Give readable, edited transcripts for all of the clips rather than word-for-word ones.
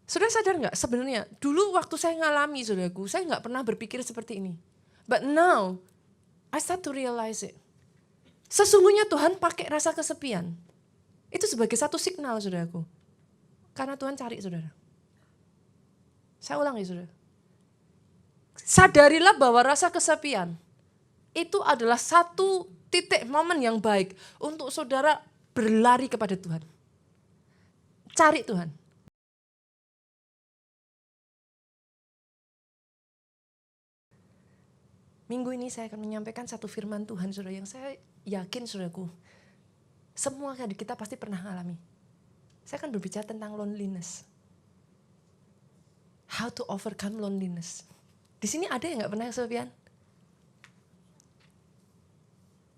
Saudara sadar nggak sebenarnya dulu waktu saya ngalami saudaraku, saya nggak pernah berpikir seperti ini. But now, I start to realize it. Sesungguhnya Tuhan pakai rasa kesepian. Itu sebagai satu signal saudaraku. Karena Tuhan cari saudara. Saya ulang ya saudara. Sadarilah bahwa rasa kesepian itu adalah satu titik momen yang baik untuk saudara berlari kepada Tuhan. Cari Tuhan. Minggu ini saya akan menyampaikan satu firman Tuhan saudara yang saya yakin saudaraku. Semua kita pasti pernah alami. Saya akan berbicara tentang loneliness. How to overcome loneliness. Di sini ada yang gak pernah kesepian?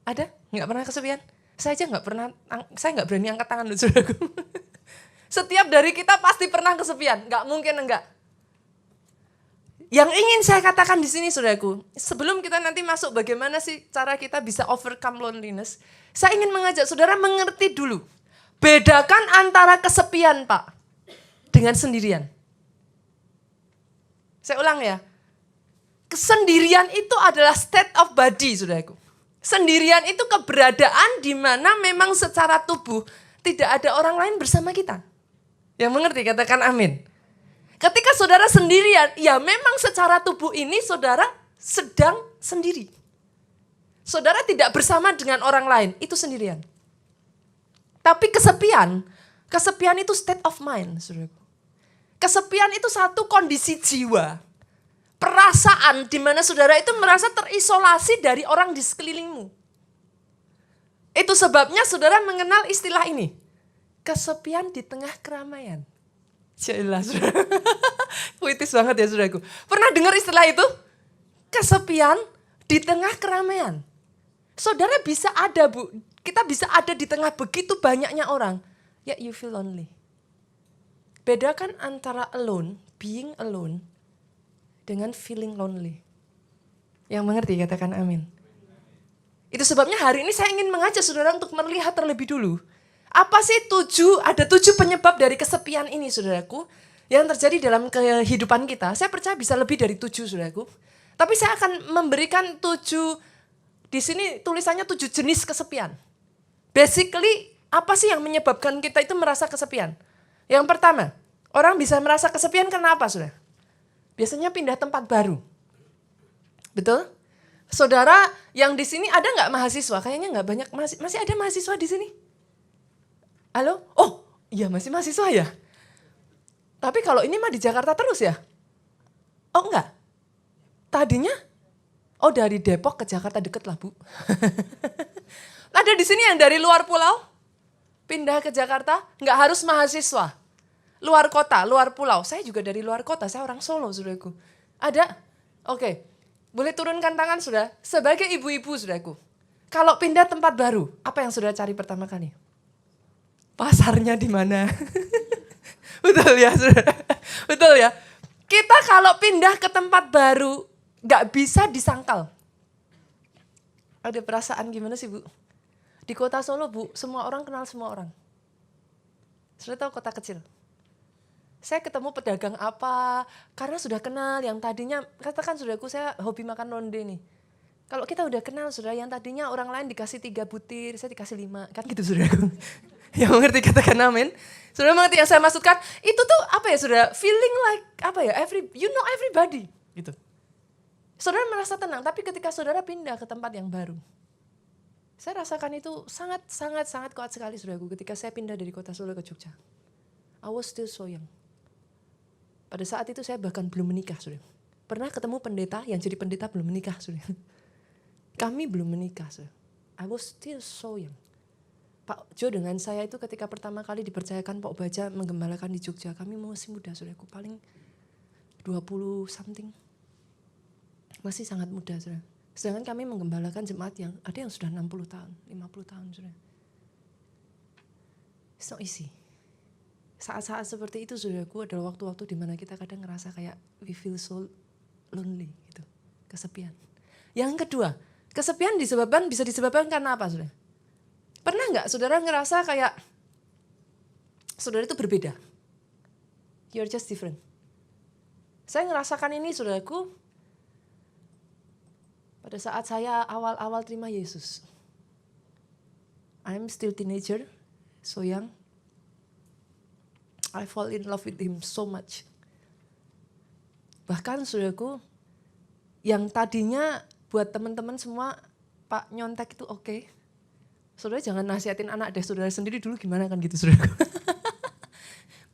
Ada? Gak pernah kesepian? Saya aja gak pernah, saya gak berani angkat tangan loh saudaraku. Setiap dari kita pasti pernah kesepian, gak mungkin enggak. Yang ingin saya katakan di sini saudaraku, sebelum kita nanti masuk bagaimana sih cara kita bisa overcome loneliness, saya ingin mengajak saudara mengerti dulu. Bedakan antara kesepian Pak dengan sendirian. Saya ulang ya. Kesendirian itu adalah state of body saudaraku. Sendirian itu keberadaan di mana memang secara tubuh tidak ada orang lain bersama kita. Yang mengerti katakan amin. Ketika saudara sendirian, ya memang secara tubuh ini saudara sedang sendiri. Saudara tidak bersama dengan orang lain, itu sendirian. Tapi kesepian itu state of mind. Saudaraku. Kesepian itu satu kondisi jiwa. Perasaan di mana saudara itu merasa terisolasi dari orang di sekelilingmu. Itu sebabnya saudara mengenal istilah ini. Kesepian di tengah keramaian. Jelas, puitis banget ya saudaraku. Pernah dengar istilah itu? Kesepian di tengah keramaian. Saudara bisa ada Bu, kita bisa ada di tengah begitu banyaknya orang. Yet you feel lonely. Bedakan antara alone, being alone, dengan feeling lonely. Yang mengerti katakan amin. Itu sebabnya hari ini saya ingin mengajak saudara untuk melihat terlebih dulu. Apa sih ada 7 penyebab dari kesepian ini saudaraku yang terjadi dalam kehidupan kita. Saya percaya bisa lebih dari 7 saudaraku. Tapi saya akan memberikan 7, di sini tulisannya 7 jenis kesepian. Basically apa sih yang menyebabkan kita itu merasa kesepian? Yang pertama, orang bisa merasa kesepian karena apa saudara? Biasanya pindah tempat baru. Betul? Saudara yang di sini ada nggak mahasiswa? Kayaknya nggak banyak, masih ada mahasiswa di sini? Halo? Oh, iya masih mahasiswa ya? Tapi kalau ini mah di Jakarta terus ya? Oh enggak? Tadinya? Oh dari Depok ke Jakarta deket lah Bu. Ada di sini yang dari luar pulau? Pindah ke Jakarta? Enggak harus mahasiswa. Luar kota, luar pulau. Saya juga dari luar kota, saya orang Solo saudaraku. Ada? Oke. Boleh turunkan tangan sudah? Sebagai ibu-ibu saudaraku. Kalau pindah tempat baru, apa yang saudara cari pertama kali? Pasarnya di mana? Betul ya, saudara? Betul ya. Kita kalau pindah ke tempat baru, nggak bisa disangkal. Ada perasaan gimana sih Bu? Di kota Solo Bu, semua orang kenal semua orang. Sudah tahu kota kecil? Saya ketemu pedagang apa, karena sudah kenal yang tadinya, katakan saudaraku saya hobi makan ronde nih. Kalau kita udah kenal saudara, yang tadinya orang lain dikasih 3 butir, saya dikasih 5, kan gitu saudaraku. Yang mengerti katakan amin. Saudara mengerti yang saya maksudkan? Itu tuh apa ya saudara? Feeling like apa ya? You know everybody gitu. Saudara merasa tenang, tapi ketika saudara pindah ke tempat yang baru, saya rasakan itu sangat kuat sekali saudaraku. Ketika saya pindah dari kota Solo ke Jogja, I was still so young. Pada saat itu saya bahkan belum menikah saudara. Pernah ketemu pendeta yang jadi pendeta belum menikah saudara. Kami belum menikah saudara. I was still so young. Pak Jo dengan saya itu ketika pertama kali dipercayakan Pak Baja menggembalakan di Jogja, kami masih muda saudaraku, paling 20 something. Masih sangat muda saudara. Sedangkan kami menggembalakan jemaat yang ada yang sudah 60 tahun, 50 tahun saudara. It's not easy. Saat-saat seperti itu saudaraku adalah waktu-waktu di mana kita kadang ngerasa kayak we feel so lonely gitu, kesepian. Yang kedua, kesepian bisa disebabkan karena apa saudara? Pernah nggak saudara ngerasa kayak saudara itu berbeda? You're just different. Saya ngerasakan ini saudaraku pada saat saya awal-awal terima Yesus. I'm still teenager, so young. I fall in love with him so much. Bahkan saudaraku, yang tadinya buat teman-teman semua, Pak nyontek itu oke. Saudara jangan nasihatin anak deh, saudara sendiri dulu gimana kan gitu saudaraku.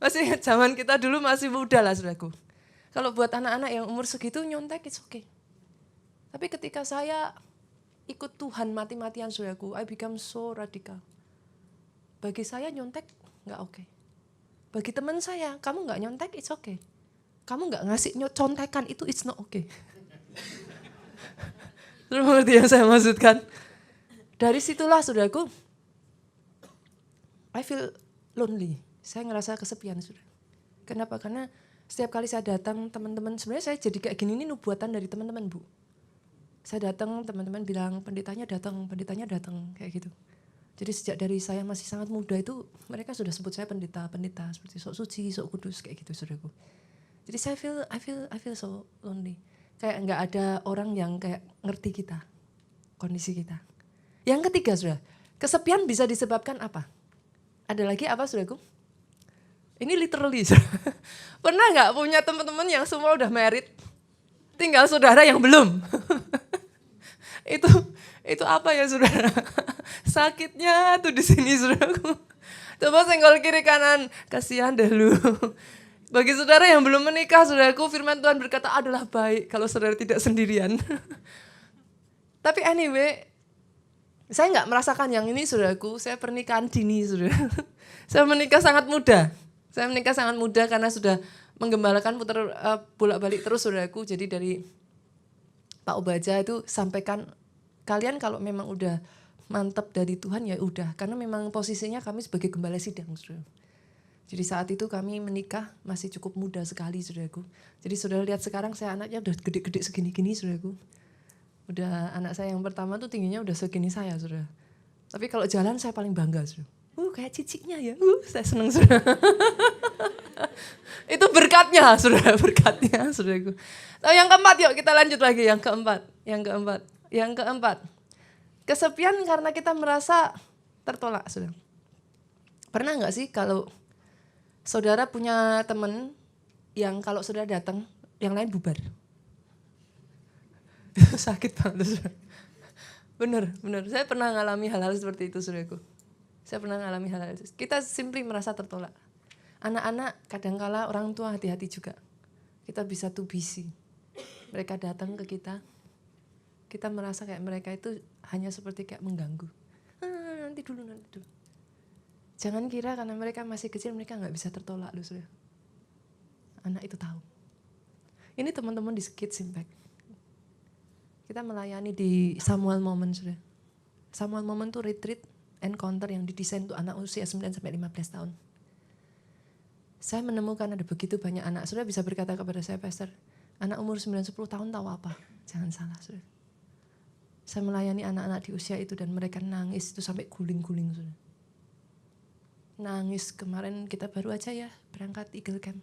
Masih zaman kita dulu masih muda lah saudaraku. Kalau buat anak-anak yang umur segitu nyontek it's okay. Tapi ketika saya ikut Tuhan mati-matian saudaraku, I become so radikal. Bagi saya nyontek gak oke. Bagi teman saya, kamu gak nyontek it's okay. Kamu gak ngasih contekan itu it's not okay. Terus mengerti yang saya maksudkan? Dari situlah saudaraku, I feel lonely. Saya ngerasa kesepian saudara. Kenapa? Karena setiap kali saya datang teman-teman, sebenarnya saya jadi kayak gini ini nubuatan dari teman-teman Bu. Saya datang, teman-teman bilang pendetanya datang kayak gitu. Jadi sejak dari saya masih sangat muda itu mereka sudah sebut saya pendeta seperti sok suci, sok kudus kayak gitu saudaraku. Jadi saya I feel so lonely. Kayak nggak ada orang yang kayak ngerti kita, kondisi kita. Yang ketiga saudara, kesepian bisa disebabkan apa? Ada lagi apa saudaraku? Ini literally saudara. Pernah nggak punya teman-teman yang semua udah married, tinggal saudara yang belum? itu apa ya saudara? Sakitnya tuh di sini saudaraku. Coba senggol kiri kanan, kasihan deh lu. Bagi saudara yang belum menikah, saudaraku, firman Tuhan berkata adalah baik kalau saudara tidak sendirian. Tapi anyway, saya nggak merasakan yang ini saudaraku. Saya pernikahan dini saudara. Saya menikah sangat muda. Saya menikah sangat muda karena sudah menggembalakan putar bolak-balik terus saudaraku. Jadi dari Pak Obaja itu sampaikan kalian kalau memang udah mantap dari Tuhan ya udah. Karena memang posisinya kami sebagai gembala sidang saudara. Jadi saat itu kami menikah masih cukup muda sekali saudaraku. Jadi saudara lihat sekarang saya anaknya udah gede-gede segini-gini saudaraku. Udah anak saya yang pertama tuh tingginya udah segini saya saudara. Tapi kalau jalan saya paling bangga saudara. Kayak ciciknya ya. Saya seneng saudara. Itu berkatnya saudara, berkatnya saudaraku. Yang keempat yuk kita lanjut lagi yang keempat. Kesepian karena kita merasa tertolak saudara. Pernah gak sih kalau saudara punya teman yang kalau saudara datang, yang lain bubar. Sakit banget saudara. Bener. Saya pernah ngalami hal-hal seperti itu saudaraku. Saya pernah ngalami hal-hal itu. Kita simply merasa tertolak. Anak-anak kadangkala orang tua hati-hati juga. Kita bisa too busy. Mereka datang ke kita. Kita merasa kayak mereka itu hanya seperti kayak mengganggu. Nanti dulu. Jangan kira karena mereka masih kecil mereka gak bisa tertolak loh saudara. Anak itu tahu. Ini teman-teman di Kids Impact. Kita melayani di Samuel Moment saudara. Samuel Moment itu retreat encounter yang didesain untuk anak usia 9-15 tahun. Saya menemukan ada begitu banyak anak. Saudara bisa berkata kepada saya, Pastor, anak umur 9-10 tahun tahu apa? Jangan salah saudara. Saya melayani anak-anak di usia itu dan mereka nangis itu sampai guling-guling saudara. Nangis kemarin kita baru aja ya berangkat Eagle Camp.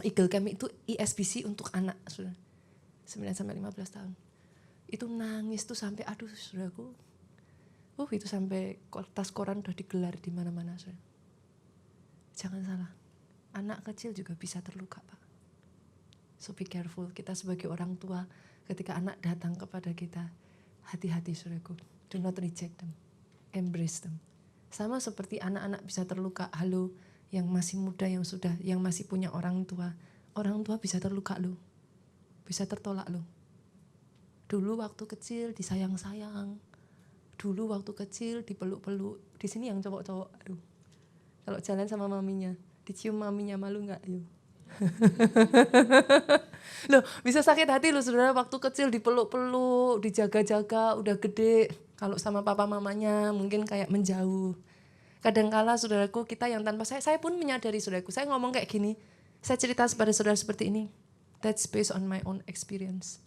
Eagle Camp itu ISBC untuk anak saudara. 9-15 tahun. Itu nangis tuh sampai aduh saudaraku. Itu sampai kertas koran udah digelar di mana-mana saudara. Jangan salah. Anak kecil juga bisa terluka, Pak. So be careful. Kita sebagai orang tua ketika anak datang kepada kita, hati-hati saudaraku. Do not reject them. Embrace them. Sama seperti anak-anak bisa terluka, halo, yang masih muda, yang masih punya orang tua bisa terluka loh, bisa tertolak loh. Dulu waktu kecil disayang-sayang, dulu waktu kecil dipeluk-peluk, di sini yang cowok-cowok, aduh, kalau jalan sama maminya, dicium maminya malu nggak? Ayo. Loh, bisa sakit hati loh saudara waktu kecil dipeluk-peluk, dijaga-jaga, udah gede. Kalau sama papa mamanya mungkin kayak menjauh. Kadangkala saudaraku kita yang tanpa saya pun menyadari saudaraku. Saya ngomong kayak gini, saya cerita kepada saudara seperti ini. That's based on my own experience.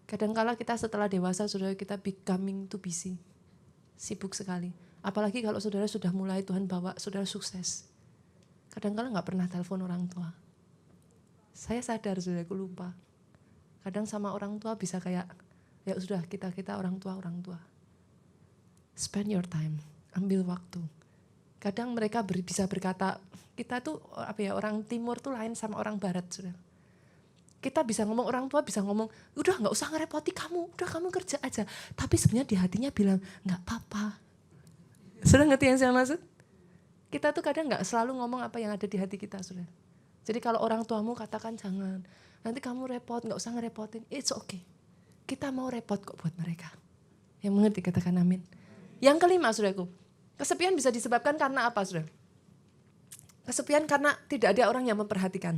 Kadangkala kita setelah dewasa saudara kita becoming too busy. Sibuk sekali. Apalagi kalau saudara sudah mulai Tuhan bawa saudara sukses. Kadang-kadang gak pernah telepon orang tua. Saya sadar sudah aku lupa. Kadang sama orang tua bisa kayak, ya sudah kita orang tua. Spend your time, ambil waktu. Kadang mereka bisa berkata, kita tuh orang timur tuh lain sama orang barat sudah. Kita bisa ngomong, orang tua bisa ngomong, udah gak usah ngerepoti kamu, udah kamu kerja aja. Tapi sebenarnya di hatinya bilang, gak apa-apa. Sudah ngerti yang saya maksud? Kita tuh kadang gak selalu ngomong apa yang ada di hati kita sudah. Jadi kalau orang tuamu katakan jangan, nanti kamu repot, gak usah ngerepotin, it's okay. Kita mau repot kok buat mereka. Yang mengerti katakan amin. Yang kelima saudaraku, kesepian bisa disebabkan karena apa saudara? Kesepian karena tidak ada orang yang memperhatikan.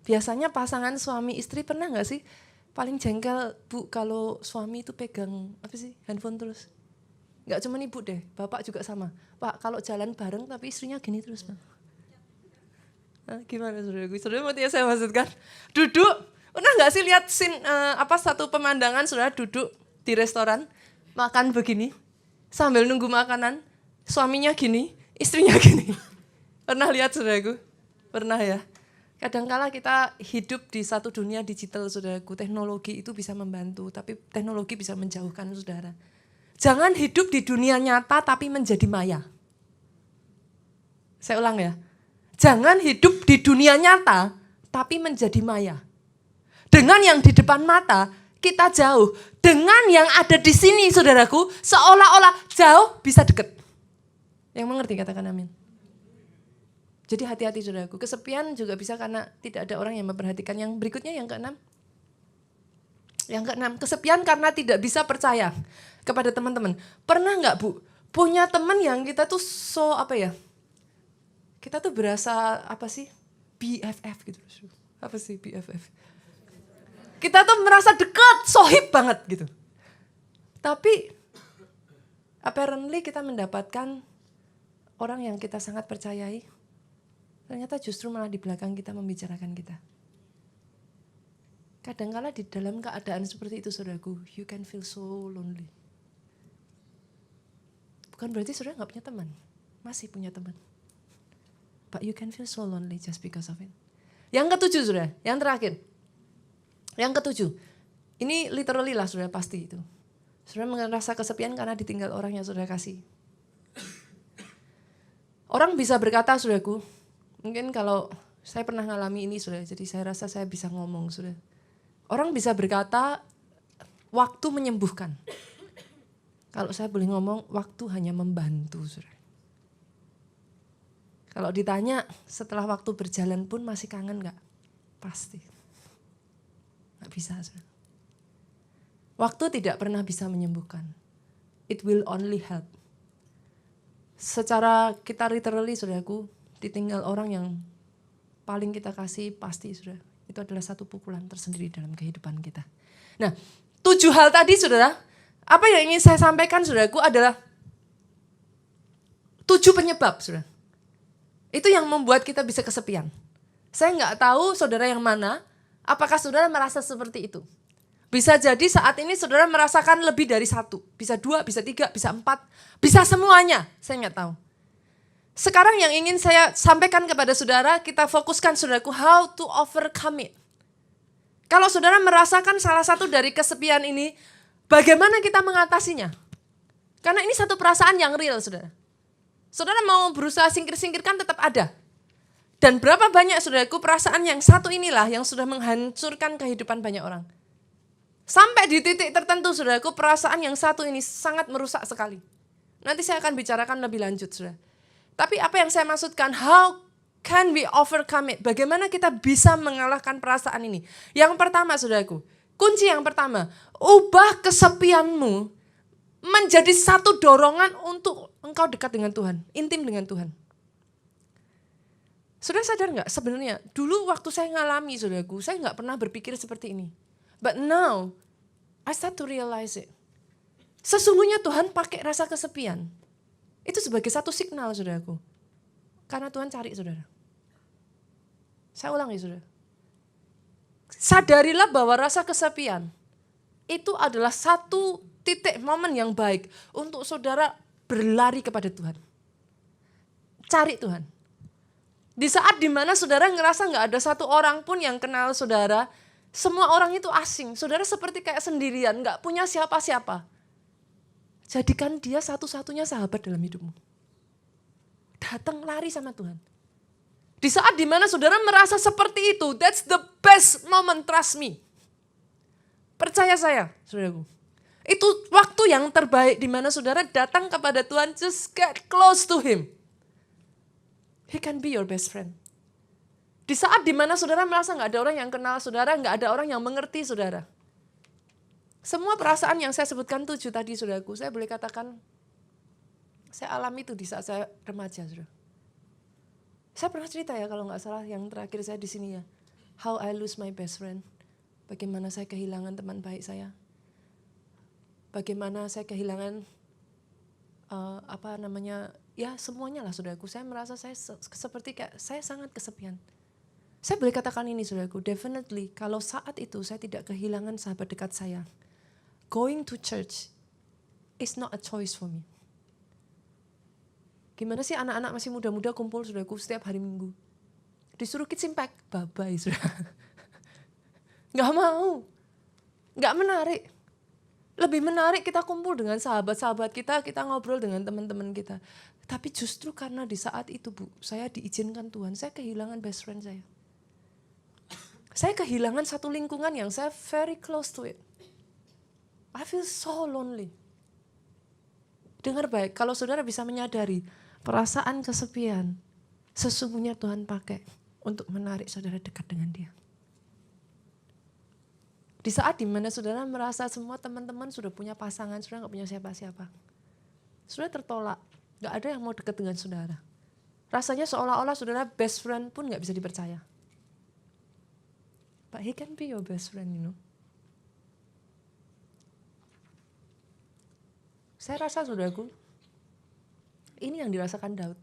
Biasanya pasangan suami istri pernah gak sih paling jengkel bu kalau suami itu pegang handphone terus? Gak cuma ibu deh, bapak juga sama. Pak kalau jalan bareng tapi istrinya gini terus Pak. Nah, gimana saudara? Saudara ngerti yang saya maksudkan? Duduk, pernah gak sih lihat satu pemandangan saudara duduk di restoran, makan begini, sambil nunggu makanan, suaminya gini, istrinya gini. Pernah lihat saudaraku? Pernah ya? Kadangkala kita hidup di satu dunia digital saudaraku, teknologi itu bisa membantu, tapi teknologi bisa menjauhkan saudara. Jangan hidup di dunia nyata tapi menjadi maya. Saya ulang ya, jangan hidup di dunia nyata tapi menjadi maya. Dengan yang di depan mata kita jauh, dengan yang ada di sini saudaraku seolah-olah jauh bisa dekat. Yang mengerti katakan amin. Jadi hati-hati saudaraku, kesepian juga bisa karena tidak ada orang yang memperhatikan. Yang berikutnya yang keenam. Yang keenam, kesepian karena tidak bisa percaya kepada teman-teman. Pernah gak bu, punya teman yang kita tuh kita tuh berasa BFF gitu. Apa sih BFF? Kita tuh merasa dekat, sohib banget gitu. Tapi apparently kita mendapatkan orang yang kita sangat percayai, ternyata justru malah di belakang kita membicarakan kita. Kadangkala di dalam keadaan seperti itu saudaraku, you can feel so lonely. Bukan berarti saudara gak punya teman, masih punya teman. But you can feel so lonely just because of it. Yang ketujuh saudara, yang terakhir. Yang ketujuh, ini literally lah saudara pasti itu. Saudara merasa kesepian karena ditinggal orang yang saudara kasih. Orang bisa berkata saudaraku, mungkin kalau saya pernah ngalami ini saudara, jadi saya rasa saya bisa ngomong saudara. Orang bisa berkata, waktu menyembuhkan. Kalau saya boleh ngomong, waktu hanya membantu saudara. Kalau ditanya setelah waktu berjalan pun masih kangen gak? Pasti. Gak bisa saudara. Waktu tidak pernah bisa menyembuhkan. It will only help. Secara kita literally saudaraku, ditinggal orang yang paling kita kasih pasti saudara. Itu adalah satu pukulan tersendiri dalam kehidupan kita. Nah, 7 hal tadi saudara, apa yang ingin saya sampaikan saudaraku adalah 7 penyebab saudara. Itu yang membuat kita bisa kesepian. Saya nggak tahu saudara yang mana, apakah saudara merasa seperti itu. Bisa jadi saat ini saudara merasakan lebih dari 1, bisa 2, bisa 3, bisa 4, bisa semuanya, saya nggak tahu. Sekarang yang ingin saya sampaikan kepada saudara, kita fokuskan saudaraku, how to overcome it. Kalau saudara merasakan salah satu dari kesepian ini, bagaimana kita mengatasinya? Karena ini satu perasaan yang real saudara. Saudara mau berusaha singkir-singkirkan tetap ada. Dan berapa banyak saudaraku perasaan yang satu inilah yang sudah menghancurkan kehidupan banyak orang. Sampai di titik tertentu saudaraku, perasaan yang satu ini sangat merusak sekali. Nanti saya akan bicarakan lebih lanjut saudara. Tapi apa yang saya maksudkan, how can we overcome it? Bagaimana kita bisa mengalahkan perasaan ini? Yang pertama saudaraku, kunci yang pertama, ubah kesepianmu menjadi satu dorongan untuk engkau dekat dengan Tuhan, intim dengan Tuhan. Saudara sadar gak sebenarnya, dulu waktu saya ngalami saudaraku, saya gak pernah berpikir seperti ini. But now, I start to realize it. Sesungguhnya Tuhan pakai rasa kesepian. Itu sebagai satu signal saudaraku. Karena Tuhan cari saudara. Saya ulangi saudara. Sadarilah bahwa rasa kesepian itu adalah satu titik momen yang baik untuk saudara berlari kepada Tuhan. Cari Tuhan. Di saat dimana saudara ngerasa gak ada satu orang pun yang kenal saudara, semua orang itu asing. Saudara seperti kayak sendirian, gak punya siapa-siapa. Jadikan dia satu-satunya sahabat dalam hidupmu. Datang lari sama Tuhan. Di saat dimana saudara merasa seperti itu, that's the best moment, trust me. Percaya saya, saudaraku. Itu waktu yang terbaik di mana saudara datang kepada Tuhan, just get close to Him. He can be your best friend. Di saat dimana saudara merasa gak ada orang yang kenal saudara, gak ada orang yang mengerti saudara. Semua perasaan yang saya sebutkan 7 tadi saudaraku, saya boleh katakan, saya alami itu di saat saya remaja. Saudara. Saya pernah cerita ya kalau gak salah yang terakhir saya di sini ya. How I lose my best friend. Bagaimana saya kehilangan teman baik saya. Bagaimana saya kehilangan ya semuanya lah saudaraku. Saya merasa saya seperti kayak saya sangat kesepian. Saya boleh katakan ini saudaraku, definitely kalau saat itu saya tidak kehilangan sahabat dekat saya, going to church is not a choice for me. Gimana sih anak-anak masih muda-muda kumpul saudaraku setiap hari Minggu. Disuruh kids impact, bye-bye saudara. Gak mau, gak menarik. Lebih menarik kita kumpul dengan sahabat-sahabat kita ngobrol dengan teman-teman kita. Tapi justru karena di saat itu Bu, saya diizinkan Tuhan, saya kehilangan best friend saya. Saya kehilangan satu lingkungan yang saya very close to it. I feel so lonely. Dengar baik, kalau saudara bisa menyadari perasaan kesepian, sesungguhnya Tuhan pakai untuk menarik saudara dekat dengan Dia. Di saat dimana saudara merasa semua teman-teman sudah punya pasangan, saudara gak punya siapa-siapa. Saudara tertolak, gak ada yang mau dekat dengan saudara. Rasanya seolah-olah saudara best friend pun gak bisa dipercaya. But he can be your best friend, you know. Saya rasa saudaraku, ini yang dirasakan Daud.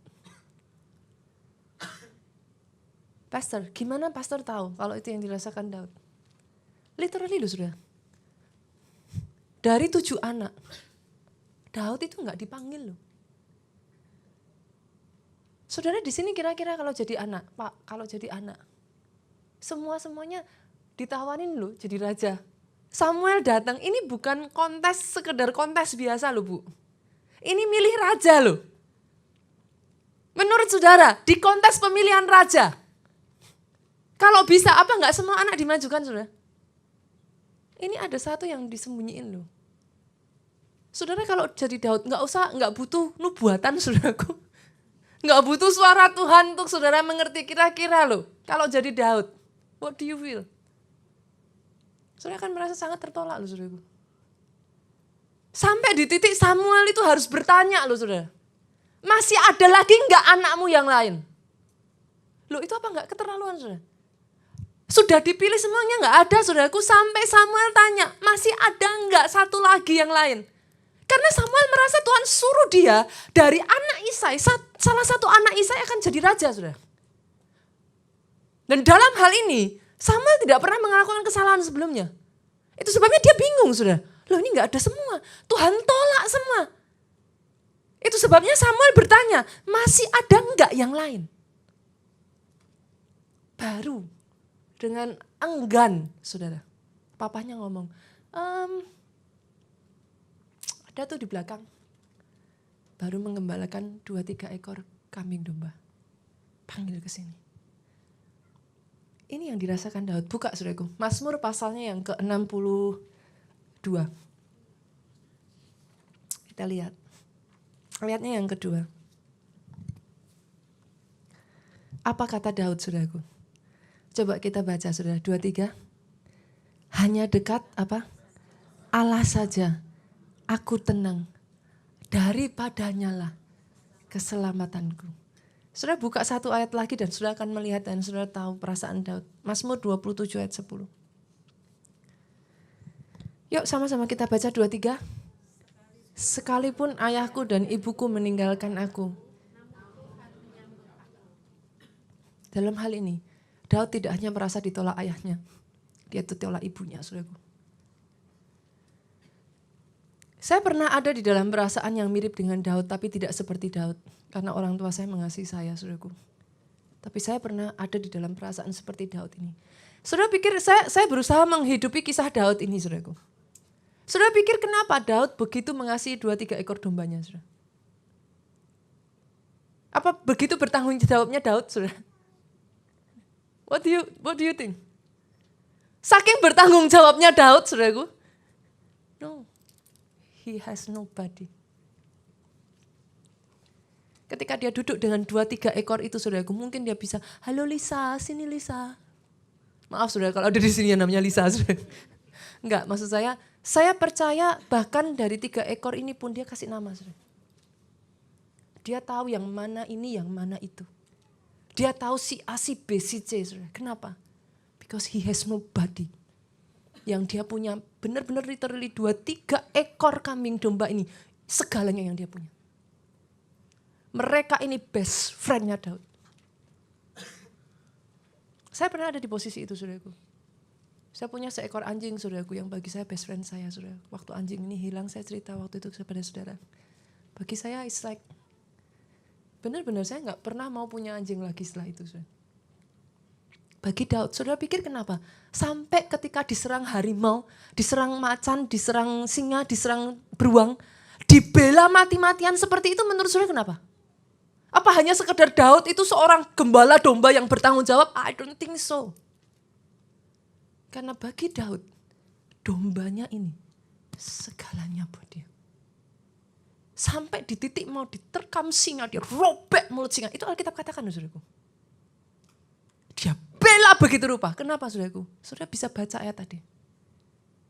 Pastor, gimana pastor tahu kalau itu yang dirasakan Daud? Literally loh saudara. Dari 7 anak, Daud itu gak dipanggil loh. Saudara di sini kira-kira kalau jadi anak, Pak, kalau jadi anak, semuanya ditawarin loh jadi raja. Samuel datang, ini bukan kontes, sekedar kontes biasa loh Bu. Ini milih raja loh. Menurut saudara, di kontes pemilihan raja, kalau bisa apa enggak semua anak dimajukan saudara? Ini ada satu yang disembunyiin loh. Saudara kalau jadi Daud, enggak butuh nubuatan saudaraku. Enggak butuh suara Tuhan untuk saudara mengerti kira-kira loh. Kalau jadi Daud, what do you feel? Saudara akan merasa sangat tertolak loh saudaraku. Sampai di titik Samuel itu harus bertanya loh saudara. Masih ada lagi enggak anakmu yang lain? Loh itu apa enggak keterlaluan saudara? Sudah dipilih semuanya enggak ada saudaraku. Sampai Samuel tanya, masih ada enggak satu lagi yang lain? Karena Samuel merasa Tuhan suruh dia dari anak Isai, salah satu anak Isai akan jadi raja saudara. Dan dalam hal ini, Samuel tidak pernah melakukan kesalahan sebelumnya. Itu sebabnya dia bingung saudara. Loh ini enggak ada semua, Tuhan tolak semua. Itu sebabnya Samuel bertanya, masih ada enggak yang lain? Baru dengan enggan saudara, papanya ngomong, ada tuh di belakang, baru mengembalakan 2-3 ekor kambing domba. Panggil ke sini. Ini yang dirasakan Daud. Buka saudaraku, Mazmur pasalnya yang ke-62. Kita lihatnya yang kedua. Apa kata Daud saudaraku? Coba kita baca saudara, 2-3. Hanya dekat apa? Allah saja. Aku tenang, daripadanya lah keselamatanku. Saudara buka satu ayat lagi dan saudara akan melihat dan saudara tahu perasaan Daud. Mazmur 27 ayat 10. Yuk sama-sama kita baca 2-3. Sekalipun ayahku dan ibuku meninggalkan aku. Dalam hal ini, Daud tidak hanya merasa ditolak ayahnya, dia ditolak ibunya, saudaraku. Saya pernah ada di dalam perasaan yang mirip dengan Daud, tapi tidak seperti Daud. Karena orang tua saya mengasihi saya, saudaraku. Tapi saya pernah ada di dalam perasaan seperti Daud ini. Saudara pikir saya berusaha menghidupi kisah Daud ini, saudaraku. Saudara pikir kenapa Daud begitu mengasihi 2-3 ekor dombanya, saudara? Apa begitu bertanggung jawabnya Daud, saudara? What do you think? Saking bertanggung jawabnya Daud, saudaraku. No. He has nobody. Ketika dia duduk dengan 2-3 ekor itu, saudaraku, mungkin dia bisa, halo Lisa, sini Lisa. Maaf saudara kalau ada di sini yang namanya Lisa. Saudara. Enggak, maksud saya percaya bahkan dari 3 ekor ini pun dia kasih nama. Saudara. Dia tahu yang mana ini, yang mana itu. Dia tahu si A, si B, si C. Saudara. Kenapa? Because he has nobody. Yang dia punya benar-benar literally 2-3 ekor kambing domba ini. Segalanya yang dia punya. Mereka ini best friend-nya Daud. Saya pernah ada di posisi itu, saudaraku. Saya punya seekor anjing, saudaraku, yang bagi saya best friend saya, saudara. Waktu anjing ini hilang, saya cerita waktu itu kepada saudara. Bagi saya, it's like, benar-benar saya nggak pernah mau punya anjing lagi setelah itu, saudara. Bagi Daud, saudara pikir kenapa? Sampai ketika diserang harimau, diserang macan, diserang singa, diserang beruang, dibela mati-matian seperti itu menurut saudara kenapa? Apa hanya sekedar Daud itu seorang gembala domba yang bertanggung jawab? I don't think so. Karena bagi Daud, dombanya ini segalanya buat dia. Sampai di titik mau diterkam singa, dia robek mulut singa. Itu Alkitab katakan, saudaraku. Dia bela begitu rupa. Kenapa, saudaraku? Saudara bisa baca ayat tadi.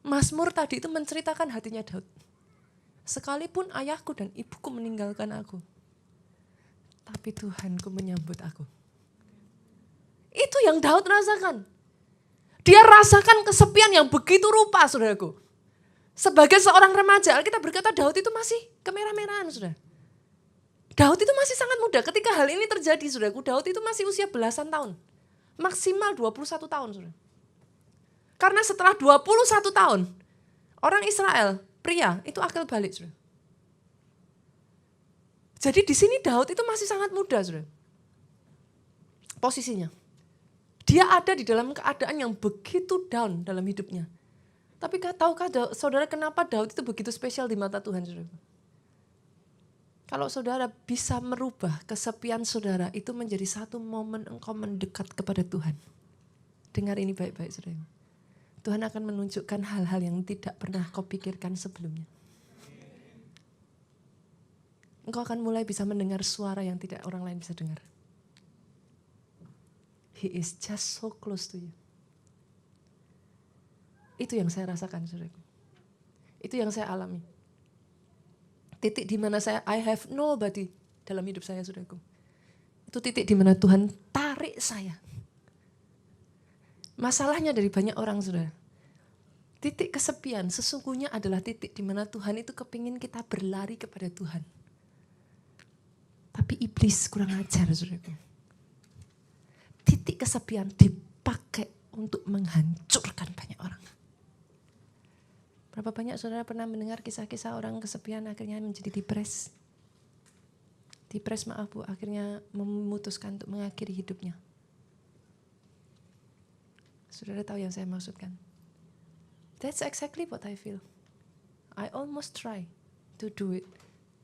Mazmur tadi itu menceritakan hatinya Daud. Sekalipun ayahku dan ibuku meninggalkan aku, tapi Tuhanku menyambut aku. Itu yang Daud rasakan. Dia rasakan kesepian yang begitu rupa, saudaraku. Sebagai seorang remaja, kita berkata Daud itu masih kemerah-merahan, saudara. Daud itu masih sangat muda. Ketika hal ini terjadi, saudaraku, Daud itu masih usia belasan tahun. Maksimal 21 tahun, saudara. Karena setelah 21 tahun, orang Israel, pria, itu akil balik, saudara. Jadi di sini Daud itu masih sangat muda, saudara. Posisinya. Dia ada di dalam keadaan yang begitu down dalam hidupnya. Tapi tahukah saudara kenapa Daud itu begitu spesial di mata Tuhan, saudara? Kalau saudara bisa merubah kesepian saudara itu menjadi satu momen engkau mendekat kepada Tuhan. Dengar ini baik-baik, saudara. Tuhan akan menunjukkan hal-hal yang tidak pernah kau pikirkan sebelumnya. Engkau akan mulai bisa mendengar suara yang tidak orang lain bisa dengar. He is just so close to you. Itu yang saya rasakan, saudaraku. Itu yang saya alami. Titik di mana I have nobody dalam hidup saya, saudaraku. Itu titik di mana Tuhan tarik saya. Masalahnya dari banyak orang, saudara. Titik kesepian sesungguhnya adalah titik di mana Tuhan itu kepingin kita berlari kepada Tuhan. Tapi iblis kurang ajar, saudaraku. Titik kesepian dipakai untuk menghancurkan banyak orang. Berapa banyak saudara pernah mendengar kisah-kisah orang kesepian akhirnya menjadi depres? Depres, maaf Bu, akhirnya memutuskan untuk mengakhiri hidupnya. Saudara tahu yang saya maksudkan? That's exactly what I feel. I almost try to do it.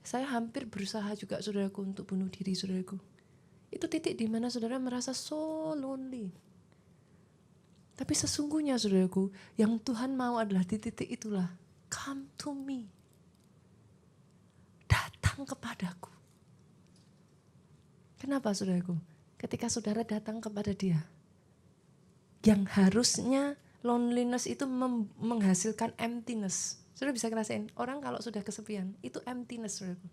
Saya hampir berusaha juga, saudaraku, untuk bunuh diri, saudaraku. Itu titik di mana saudara merasa so lonely. Tapi sesungguhnya, saudaraku, yang Tuhan mau adalah di titik itulah. Come to me. Datang kepadaku. Kenapa, saudaraku? Ketika saudara datang kepada dia, yang harusnya loneliness itu menghasilkan emptiness. Saudara bisa ngerasain, orang kalau sudah kesepian, itu emptiness, saudaraku.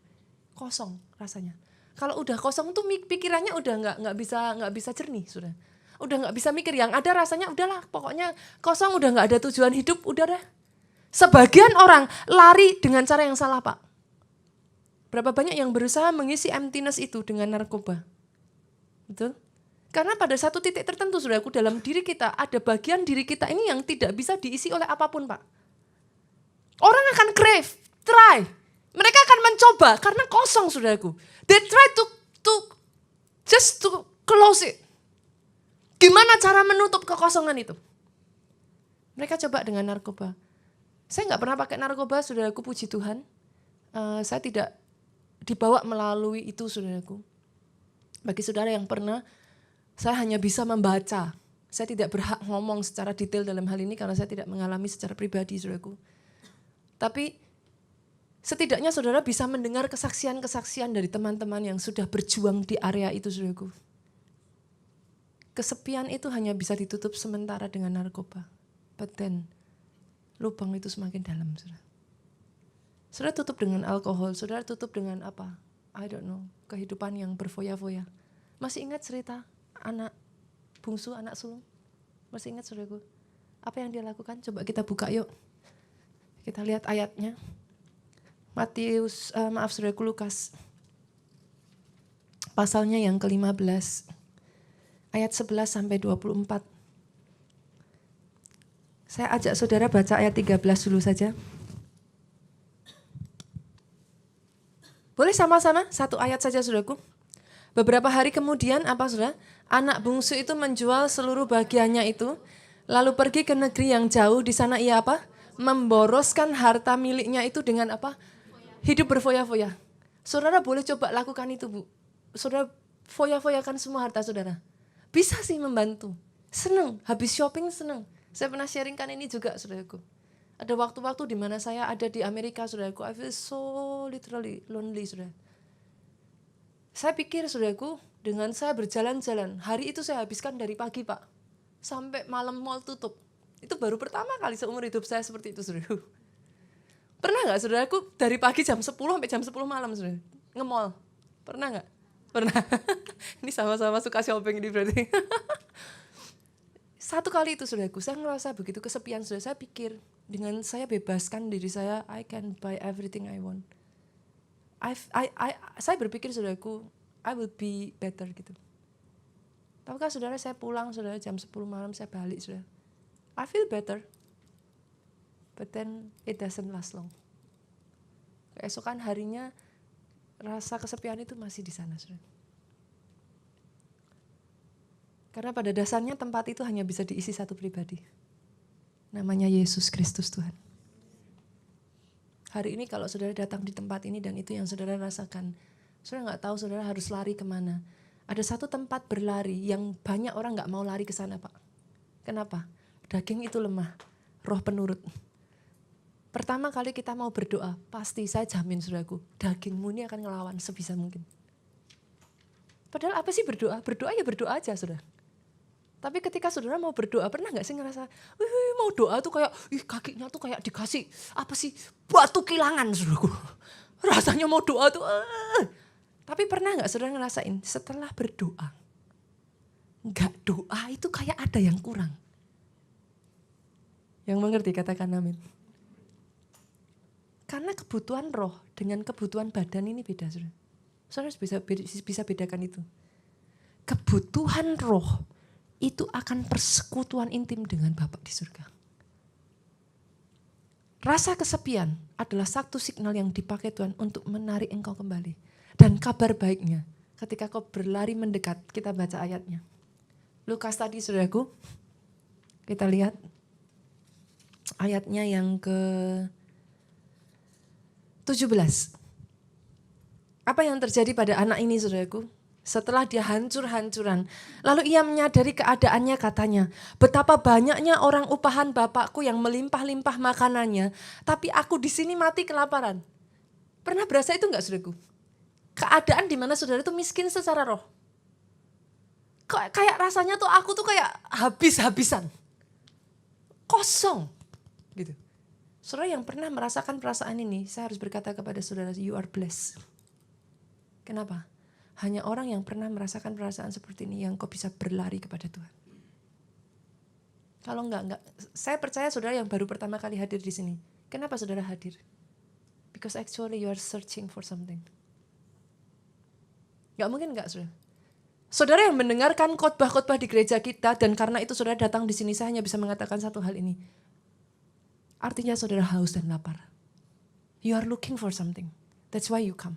Kosong rasanya. Kalau udah kosong tuh pikirannya udah nggak bisa jernih, sudah. Udah nggak bisa mikir, yang ada rasanya udahlah, pokoknya kosong, udah nggak ada tujuan hidup, udah deh. Sebagian orang lari dengan cara yang salah, Pak. Berapa banyak yang berusaha mengisi emptiness itu dengan narkoba? Betul? Karena pada satu titik tertentu, saudaraku, dalam diri kita ada bagian diri kita ini yang tidak bisa diisi oleh apapun, Pak. Orang akan crave, try. Mereka akan mencoba karena kosong saudaraku. They try to just to close it. Gimana cara menutup kekosongan itu? Mereka coba dengan narkoba. Saya nggak pernah pakai narkoba, saudaraku, puji Tuhan. Saya tidak dibawa melalui itu, saudaraku. Bagi saudara yang pernah, saya hanya bisa membaca. Saya tidak berhak ngomong secara detail dalam hal ini karena saya tidak mengalami secara pribadi, saudaraku. Tapi setidaknya saudara bisa mendengar kesaksian-kesaksian dari teman-teman yang sudah berjuang di area itu, saudaraku. Kesepian itu hanya bisa ditutup sementara dengan narkoba. But then, lubang itu semakin dalam, saudara. Saudara tutup dengan alkohol, saudara tutup dengan apa? I don't know, kehidupan yang berfoya-foya. Masih ingat cerita anak bungsu, anak sulung? Masih ingat, saudaraku? Apa yang dia lakukan? Coba kita buka yuk. Kita lihat ayatnya. Saudaraku, Lukas. Pasalnya yang ke-15. Ayat 11 sampai 24. Saya ajak saudara baca ayat 13 dulu saja. Boleh sama-sama? Satu ayat saja, saudaraku. Beberapa hari kemudian, apa saudara? Anak bungsu itu menjual seluruh bagiannya itu, lalu pergi ke negeri yang jauh. Di sana ia apa? Memboroskan harta miliknya itu dengan apa? Hidup berfoya-foya. Saudara boleh coba lakukan itu, Bu. Saudara foya-foyakan semua harta saudara. Bisa sih membantu. Senang, habis shopping senang. Saya pernah sharingkan ini juga, saudaraku. Ada waktu-waktu di mana saya ada di Amerika, saudaraku. I feel so literally lonely, saudara. Saya pikir, saudaraku, dengan saya berjalan-jalan, hari itu saya habiskan dari pagi, Pak, sampai malam mall tutup. Itu baru pertama kali seumur hidup saya seperti itu, saudaraku. Pernah nggak, saudaraku, dari pagi jam 10 sampai jam 10 malam, saudara, nge-mall? Pernah nggak? Pernah. Ini sama-sama suka shopping ini berarti. Satu kali itu, saudaraku, saya ngerasa begitu kesepian, saudara. Saya pikir dengan saya bebaskan diri saya, I can buy everything I want. Saya berpikir, saudaraku, I will be better gitu. Tahukah saudara, saya pulang, saudara, jam 10 malam saya balik, saudara. I feel better. But then it doesn't last long. Keesokan harinya rasa kesepian itu masih di sana, saudara. Karena pada dasarnya tempat itu hanya bisa diisi satu pribadi. Namanya Yesus Kristus Tuhan. Hari ini kalau saudara datang di tempat ini dan itu yang saudara rasakan, saudara nggak tahu saudara harus lari kemana. Ada satu tempat berlari yang banyak orang nggak mau lari ke sana, Pak. Kenapa? Daging itu lemah, roh penurut. Pertama kali kita mau berdoa, pasti saya jamin, saudaraku, dagingmu ini akan ngelawan sebisa mungkin. Padahal apa sih berdoa? Berdoa ya berdoa aja, saudara. Tapi ketika saudara mau berdoa, pernah gak sih ngerasa, mau doa tuh kayak, kakinya tuh kayak dikasih, apa sih, batu kilangan, saudaraku. Rasanya mau doa tuh, Tapi pernah gak saudara ngerasain, setelah berdoa, gak doa itu kayak ada yang kurang. Yang mengerti katakan amin. Karena kebutuhan roh dengan kebutuhan badan ini beda, saudara. Saudara bisa bedakan itu. Kebutuhan roh itu akan persekutuan intim dengan Bapa di surga. Rasa kesepian adalah satu signal yang dipakai Tuhan untuk menarik engkau kembali. Dan kabar baiknya, ketika kau berlari mendekat, kita baca ayatnya. Lukas tadi, saudaraku, kita lihat ayatnya yang ke-17. Apa yang terjadi pada anak ini, saudaraku? Setelah dia hancur-hancuran, lalu ia menyadari keadaannya, katanya, betapa banyaknya orang upahan bapakku yang melimpah-limpah makanannya, tapi aku di sini mati kelaparan. Pernah berasa itu enggak, saudaraku? Keadaan di mana saudara itu miskin secara roh. Kayak rasanya tuh aku tuh kayak habis-habisan. Kosong. Gitu. Saudara yang pernah merasakan perasaan ini, saya harus berkata kepada saudara, you are blessed. Kenapa? Hanya orang yang pernah merasakan perasaan seperti ini yang kau bisa berlari kepada Tuhan. Kalau enggak. Saya percaya saudara yang baru pertama kali hadir di sini. Kenapa saudara hadir? Because actually you are searching for something. Enggak mungkin enggak, saudara. Saudara yang mendengarkan khotbah-khotbah di gereja kita dan karena itu saudara datang di sini, saya hanya bisa mengatakan satu hal ini. Artinya saudara haus dan lapar. You are looking for something. That's why you come.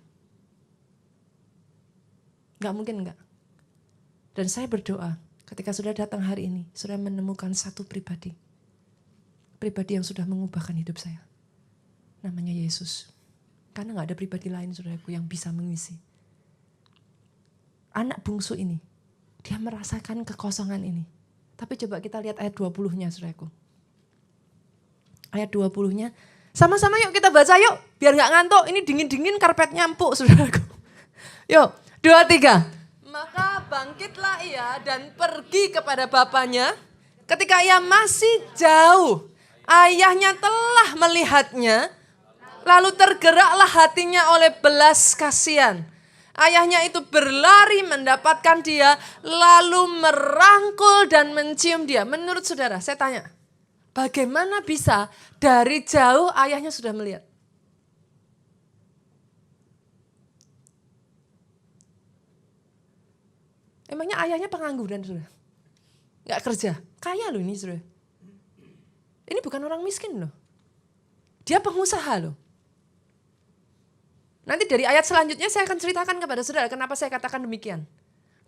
Gak mungkin enggak. Dan saya berdoa ketika saudara datang hari ini, saudara menemukan satu pribadi. Pribadi yang sudah mengubahkan hidup saya. Namanya Yesus. Karena gak ada pribadi lain saudaraku yang bisa mengisi. Anak bungsu ini, dia merasakan kekosongan ini. Tapi coba kita lihat ayat 20-nya saudaraku. Ayat 20-nya, sama-sama yuk kita baca yuk, biar gak ngantuk, ini dingin-dingin karpetnya empuk saudaraku. Yuk, 2, 3. Maka bangkitlah ia dan pergi kepada bapaknya. Ketika ia masih jauh, ayahnya telah melihatnya, lalu tergeraklah hatinya oleh belas kasihan. Ayahnya itu berlari mendapatkan dia, lalu merangkul dan mencium dia. Menurut saudara, saya tanya, bagaimana bisa dari jauh ayahnya sudah melihat? Emangnya ayahnya pengangguran saudara? Gak kerja, kaya loh ini saudara. Ini bukan orang miskin loh. Dia pengusaha loh. Nanti dari ayat selanjutnya saya akan ceritakan kepada saudara kenapa saya katakan demikian.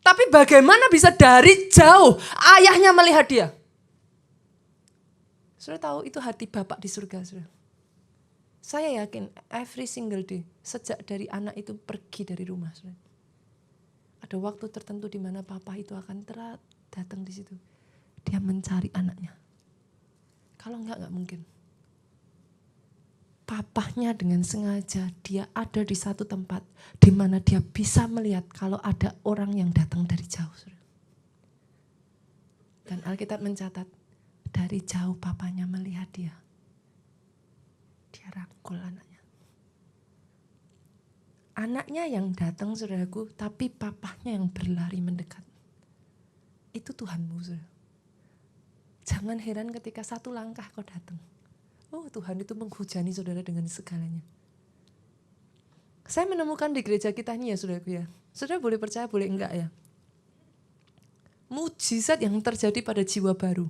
Tapi bagaimana bisa dari jauh ayahnya melihat dia? Saudara tahu itu hati Bapak di surga saudara. Saya yakin every single day sejak dari anak itu pergi dari rumah saudara. Ada waktu tertentu di mana Papa itu akan datang di situ. Dia mencari anaknya. Kalau enggak mungkin. Papahnya dengan sengaja dia ada di satu tempat di mana dia bisa melihat kalau ada orang yang datang dari jauh. Dan Alkitab mencatat dari jauh papanya melihat dia. Dia rangkul anaknya. Anaknya yang datang saudaraku, tapi papahnya yang berlari mendekat. Itu Tuhanmu saudara. Jangan heran ketika satu langkah kau datang. Oh Tuhan itu menghujani saudara dengan segalanya. Saya menemukan di gereja kita ini ya saudaraku ya. Saudara boleh percaya boleh enggak ya. Mujizat yang terjadi pada jiwa baru.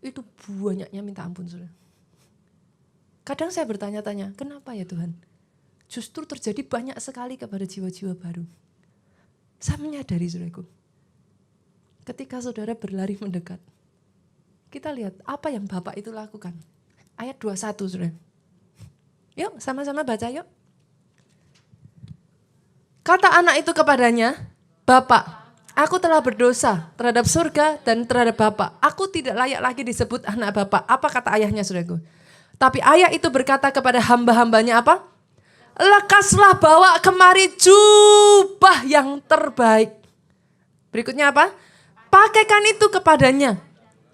Itu banyaknya minta ampun saudara. Kadang saya bertanya-tanya, kenapa ya Tuhan? Justru terjadi banyak sekali kepada jiwa-jiwa baru. Saya menyadari saudaraku. Ketika saudara berlari mendekat. Kita lihat apa yang Bapak itu lakukan. Ayat 21 saudara. Yuk sama-sama baca yuk. Kata anak itu kepadanya, Bapak, aku telah berdosa terhadap surga dan terhadap Bapak. Aku tidak layak lagi disebut anak Bapak. Apa kata ayahnya saudaraku? Tapi ayah itu berkata kepada hamba-hambanya apa? Lekaslah bawa kemari jubah yang terbaik. Berikutnya apa? Pakaikan itu kepadanya.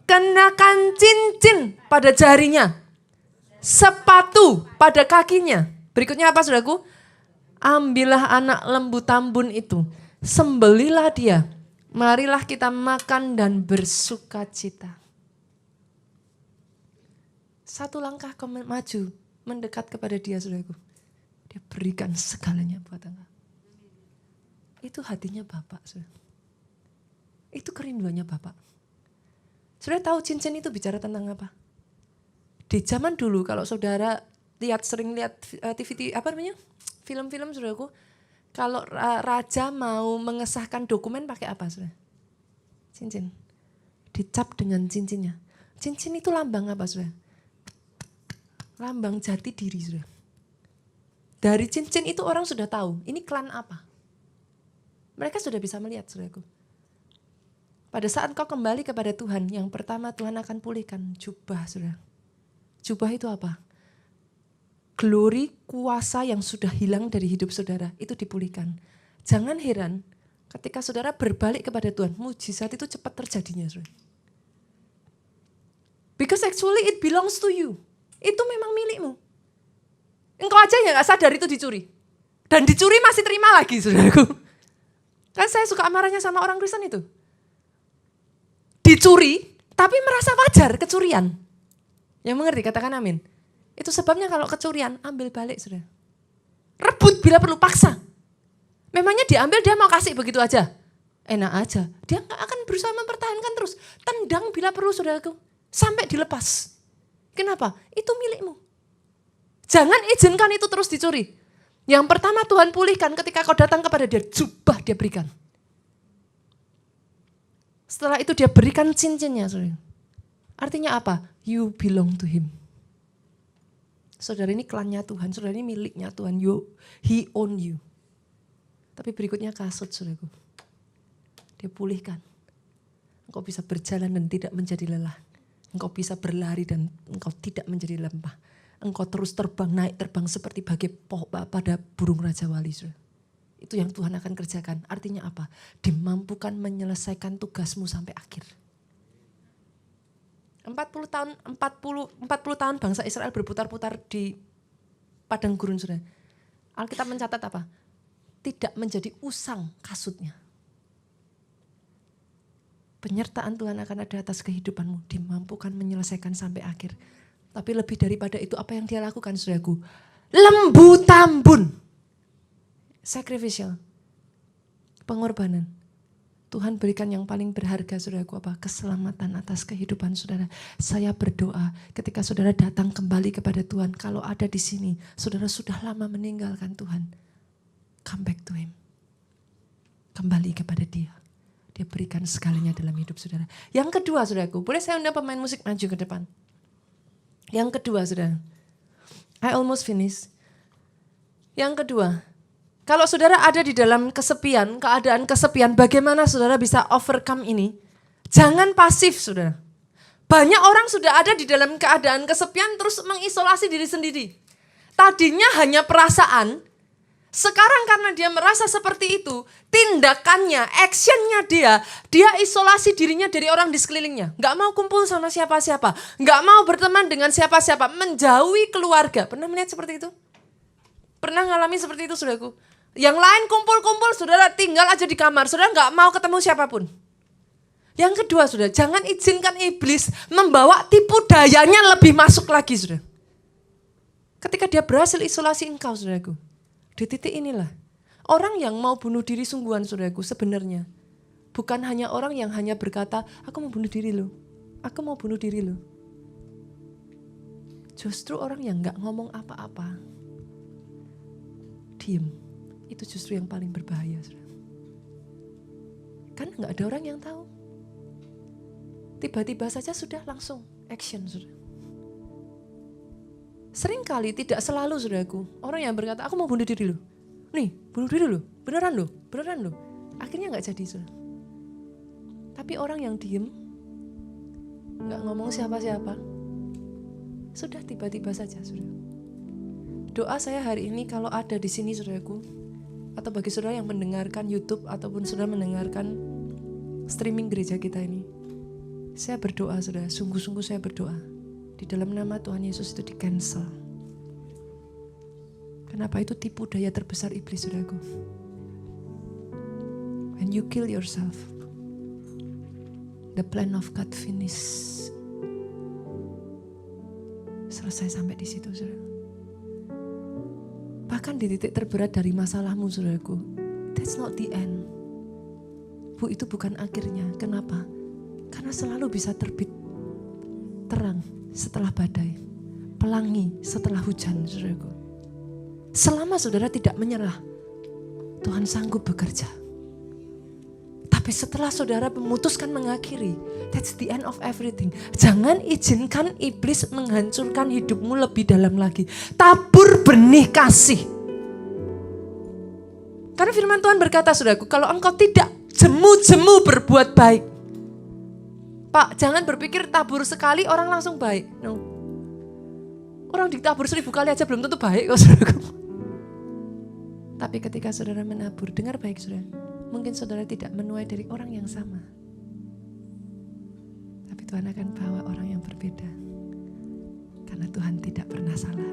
Kenakan cincin pada jarinya. Sepatu pada kakinya. Berikutnya apa saudaraku? Ambillah anak lembu tambun itu. Sembelilah dia. Marilah kita makan dan bersuka cita. Satu langkah kau maju. Mendekat kepada dia saudaraku. Dia berikan segalanya buat engkau. Itu hatinya Bapak saudara. Itu kerinduannya Bapak. Saudara tahu cincin itu bicara tentang apa? Di zaman dulu kalau saudara sering lihat TV apa namanya? Film-film saudaraku, kalau raja mau mengesahkan dokumen pakai apa saudara? Cincin. Dicap dengan cincinnya. Cincin itu lambang apa saudara? Lambang jati diri saudara. Dari cincin itu orang sudah tahu, ini klan apa? Mereka sudah bisa melihat saudaraku. Pada saat kau kembali kepada Tuhan, yang pertama Tuhan akan pulihkan jubah saudara. Jubah itu apa? Glory, kuasa yang sudah hilang dari hidup saudara, itu dipulihkan. Jangan heran ketika saudara berbalik kepada Tuhan, mujizat itu cepat terjadinya saudara. Because actually it belongs to you. Itu memang milikmu. Engkau aja yang gak sadar itu dicuri. Dan dicuri masih terima lagi saudaraku. Kan saya suka marahnya sama orang Kristen itu. Dicuri, tapi merasa wajar kecurian. Yang mengerti katakan amin. Itu sebabnya kalau kecurian, ambil balik saudara. Rebut bila perlu, paksa. Memangnya diambil dia mau kasih begitu aja? Enak aja. Dia gak akan berusaha mempertahankan terus. Tendang bila perlu saudaraku. Sampai dilepas. Kenapa? Itu milikmu. Jangan izinkan itu terus dicuri. Yang pertama Tuhan pulihkan ketika kau datang kepada dia, jubah dia berikan. Setelah itu dia berikan cincinnya. Saudara. Artinya apa? You belong to him. Saudara ini klannya Tuhan, saudara ini miliknya Tuhan. He own you. Tapi berikutnya kasut, saudaraku. Dia pulihkan. Engkau bisa berjalan dan tidak menjadi lelah. Engkau bisa berlari dan engkau tidak menjadi lemah. Engkau terus terbang, naik terbang seperti bagai pada burung Raja Wali. Saudara. Itu yang Tuhan akan kerjakan. Artinya apa? Dimampukan menyelesaikan tugasmu sampai akhir. 40 tahun bangsa Israel berputar-putar di padang gurun, saudara. Alkitab mencatat apa? Tidak menjadi usang kasutnya. Penyertaan Tuhan akan ada atas kehidupanmu, dimampukan menyelesaikan sampai akhir. Tapi lebih daripada itu, apa yang dia lakukan, saudaraku? Lembu tambun. Sacrificial. Pengorbanan. Tuhan berikan yang paling berharga, saudaraku, apa? Keselamatan atas kehidupan saudara. Saya berdoa ketika saudara datang kembali kepada Tuhan. Kalau ada di sini, saudara sudah lama meninggalkan Tuhan. Come back to him. Kembali kepada dia. Dia berikan segalanya dalam hidup saudara. Yang kedua, saudaraku, boleh saya undang pemain musik maju ke depan? Yang kedua, saudara. I almost finish. Yang kedua, kalau saudara ada di dalam kesepian, keadaan kesepian, bagaimana saudara bisa overcome ini? Jangan pasif, saudara. Banyak orang sudah ada di dalam keadaan kesepian terus mengisolasi diri sendiri. Tadinya hanya perasaan, sekarang karena dia merasa seperti itu, tindakannya, actionnya dia isolasi dirinya dari orang di sekelilingnya. Gak mau kumpul sama siapa-siapa, gak mau berteman dengan siapa-siapa, menjauhi keluarga. Pernah melihat seperti itu? Pernah ngalami seperti itu, saudaraku? Yang lain kumpul-kumpul, saudara tinggal aja di kamar, saudara gak mau ketemu siapapun. Yang kedua, saudara, jangan izinkan iblis membawa tipu dayanya lebih masuk lagi, saudara. Ketika dia berhasil isolasi engkau, saudaraku, di titik inilah, orang yang mau bunuh diri sungguhan, saudaraku, sebenarnya bukan hanya orang yang hanya berkata, aku mau bunuh diri loh, aku mau bunuh diri loh. Justru orang yang gak ngomong apa-apa, diem, itu justru yang paling berbahaya, saudara. Kan gak ada orang yang tahu. Tiba-tiba saja sudah langsung action, saudara. Seringkali, tidak selalu, saudaraku, orang yang berkata, aku mau bunuh diri loh. Nih, bunuh diri loh, beneran loh. Akhirnya gak jadi, saudara. Tapi orang yang diem, gak ngomong siapa-siapa, sudah tiba-tiba saja, saudara. Doa saya hari ini kalau ada di sini, saudaraku, atau bagi saudara yang mendengarkan YouTube ataupun saudara mendengarkan streaming gereja kita ini, saya berdoa, saudara, sungguh-sungguh saya berdoa. Di dalam nama Tuhan Yesus itu di-cancel. Kenapa? Itu tipu daya terbesar iblis, saudaraku. When you kill yourself, the plan of God finish. Selesai sampai di situ, saudara. Bahkan di titik terberat dari masalahmu, saudaraku, that's not the end. Itu bukan akhirnya. Kenapa? Karena selalu bisa terbit terang setelah badai, pelangi setelah hujan, saudaraku. Selama saudara tidak menyerah, Tuhan sanggup bekerja. Tapi setelah saudara memutuskan mengakhiri, that's the end of everything. Jangan izinkan iblis menghancurkan hidupmu lebih dalam lagi. Tabur benih kasih. Karena firman Tuhan berkata, saudaraku, kalau engkau tidak jemu-jemu berbuat baik, Pak, jangan berpikir tabur sekali orang langsung baik. No. Orang ditabur 1000 kali aja belum tentu baik kok, saudaraku. Tapi ketika saudara menabur, dengar baik, saudara. Mungkin saudara tidak menuai dari orang yang sama. Tapi Tuhan akan bawa orang yang berbeda. Karena Tuhan tidak pernah salah.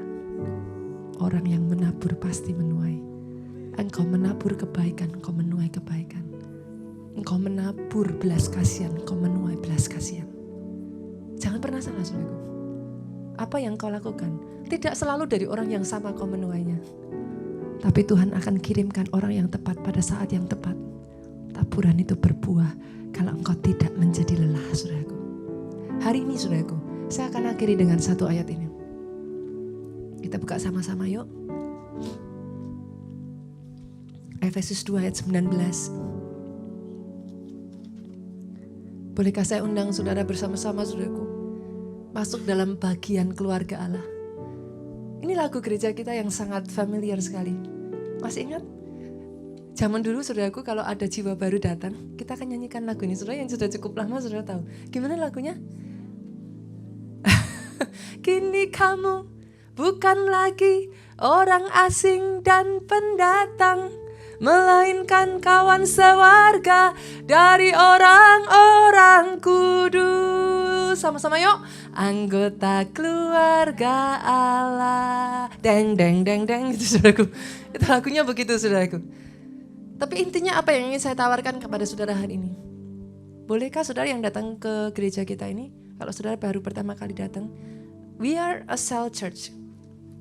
Orang yang menabur pasti menuai. Engkau menabur kebaikan, engkau menuai kebaikan. Engkau menabur belas kasihan, engkau menuai belas kasihan. Jangan pernah salah, saudaraku. Apa yang kau lakukan tidak selalu dari orang yang sama kau menuainya. Tapi Tuhan akan kirimkan orang yang tepat pada saat yang tepat. Taburan itu berbuah kalau engkau tidak menjadi lelah, saudaraku. Hari ini, saudaraku, saya akan akhiri dengan satu ayat ini. Kita buka sama-sama yuk. Efesus 2 ayat 19. Bolehkah saya undang saudara bersama-sama saudaraku masuk dalam bagian keluarga Allah. Ini lagu gereja kita yang sangat familiar sekali. Masih ingat? Zaman dulu saudaraku kalau ada jiwa baru datang, kita akan nyanyikan lagu ini. Saudara yang sudah cukup lama saudara tahu. Gimana lagunya? Kini kamu bukan lagi orang asing dan pendatang, melainkan kawan sewarga dari orang-orang kudus. Sama-sama yuk. Anggota keluarga Allah. Deng deng deng deng gitu saudaraku. Itu lagunya begitu saudaraku. Tapi intinya apa yang ingin saya tawarkan kepada saudara hari ini? Bolehkah saudara yang datang ke gereja kita ini, kalau saudara baru pertama kali datang, we are a cell church.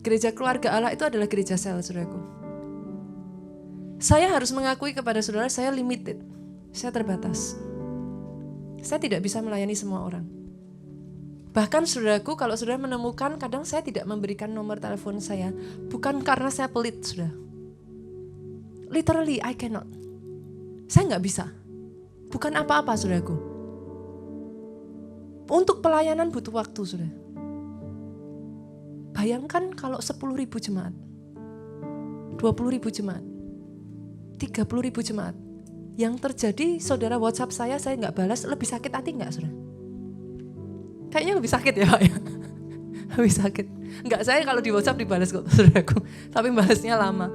Gereja keluarga Allah itu adalah gereja sel saudaraku. Saya harus mengakui kepada saudara, saya limited. Saya terbatas. Saya tidak bisa melayani semua orang. Bahkan saudaraku, kalau saudara menemukan, kadang saya tidak memberikan nomor telepon saya, bukan karena saya pelit saudara. Literally, I cannot. Saya nggak bisa. Bukan apa-apa saudaraku. Untuk pelayanan butuh waktu saudara. Bayangkan kalau 10.000 jemaat, 20.000 jemaat, 30.000 jemaat. Yang terjadi saudara WhatsApp saya nggak balas, lebih sakit hati nggak saudara? Kayaknya lebih sakit ya Pak ya? Lebih sakit. Nggak, saya kalau di WhatsApp dibalas kok saudaraku. Tapi balasnya lama.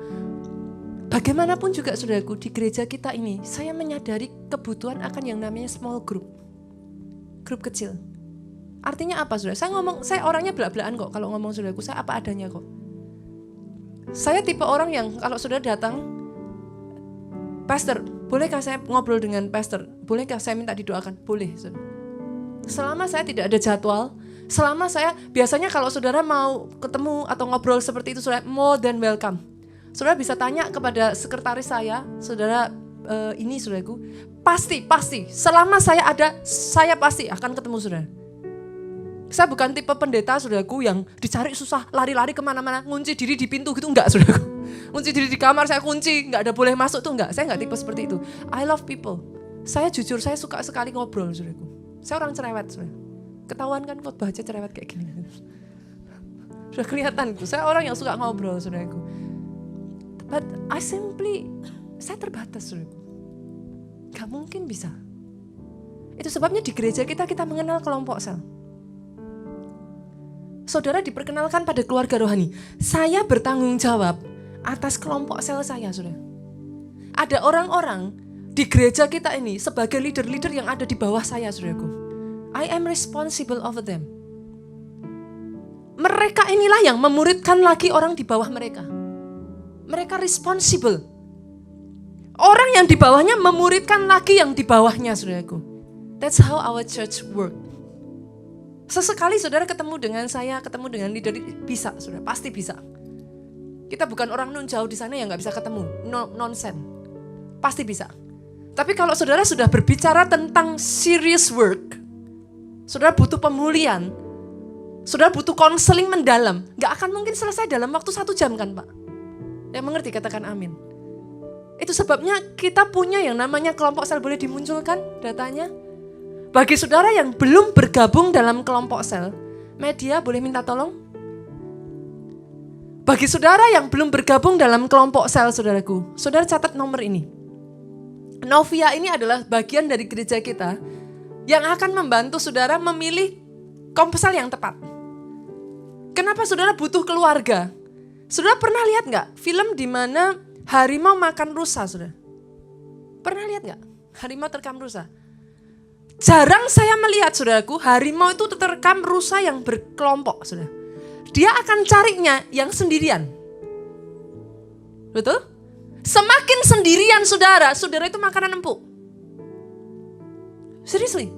Bagaimanapun juga saudaraku, di gereja kita ini, saya menyadari kebutuhan akan yang namanya small group. Grup kecil. Artinya apa saudara? Saya orangnya belak-belakan kok kalau ngomong saudaraku, saya apa adanya kok. Saya tipe orang yang kalau saudara datang, pastor, bolehkah saya ngobrol dengan pastor? Bolehkah saya minta didoakan? Boleh saudara. Selama saya tidak ada jadwal, selama saya, biasanya kalau saudara mau ketemu atau ngobrol seperti itu, saudara more than welcome. Saudara bisa tanya kepada sekretaris saya, saudara ini saudaraku, pasti, selama saya ada, saya pasti akan ketemu saudara. Saya bukan tipe pendeta saudaraku yang dicari susah, lari-lari kemana-mana, ngunci diri di pintu gitu, enggak saudaraku. Ngunci diri di kamar, saya kunci, enggak ada boleh masuk tuh enggak, saya enggak tipe seperti itu. I love people. Saya jujur, saya suka sekali ngobrol saudaraku. Saya orang cerewet saudara. Ketahuan kan khotbah aja cerewet kayak gini. Sudah kelihatan gitu, saya orang yang suka ngobrol saudaraku. But saya terbatas saudaraku. Gak mungkin bisa. Itu sebabnya di gereja kita mengenal kelompok sel. Saudara diperkenalkan pada keluarga rohani. Saya bertanggung jawab atas kelompok sel saya saudara. Ada orang-orang di gereja kita ini sebagai leader-leader yang ada di bawah saya saudaraku. I am responsible over them. Mereka inilah yang memuridkan lagi orang di bawah mereka. Mereka responsible. Orang yang di bawahnya memuridkan lagi yang di bawahnya saudaraku. That's how our church work. Sesekali saudara ketemu dengan saya, ketemu dengan leader, bisa saudara, pasti bisa. Kita bukan orang nun jauh di sana yang gak bisa ketemu, nonsense. Pasti bisa. Tapi kalau saudara sudah berbicara tentang serious work, saudara butuh pemulihan, saudara butuh konseling mendalam, gak akan mungkin selesai dalam waktu 1 jam kan Pak? Yang mengerti katakan amin. Itu sebabnya kita punya yang namanya kelompok sel, boleh dimunculkan datanya. Bagi saudara yang belum bergabung dalam kelompok sel, media boleh minta tolong. Bagi saudara yang belum bergabung dalam kelompok sel saudaraku, saudara catat nomor ini. Novia ini adalah bagian dari gereja kita yang akan membantu saudara memilih komsel yang tepat. Kenapa saudara butuh keluarga? Saudara pernah lihat gak film di mana harimau makan rusa saudara? Pernah lihat gak? Harimau terkam rusa. Jarang saya melihat saudaraku harimau itu terkam rusa yang berkelompok saudara. Dia akan carinya yang sendirian. Betul? Semakin sendirian saudara itu makanan empuk. Seriously.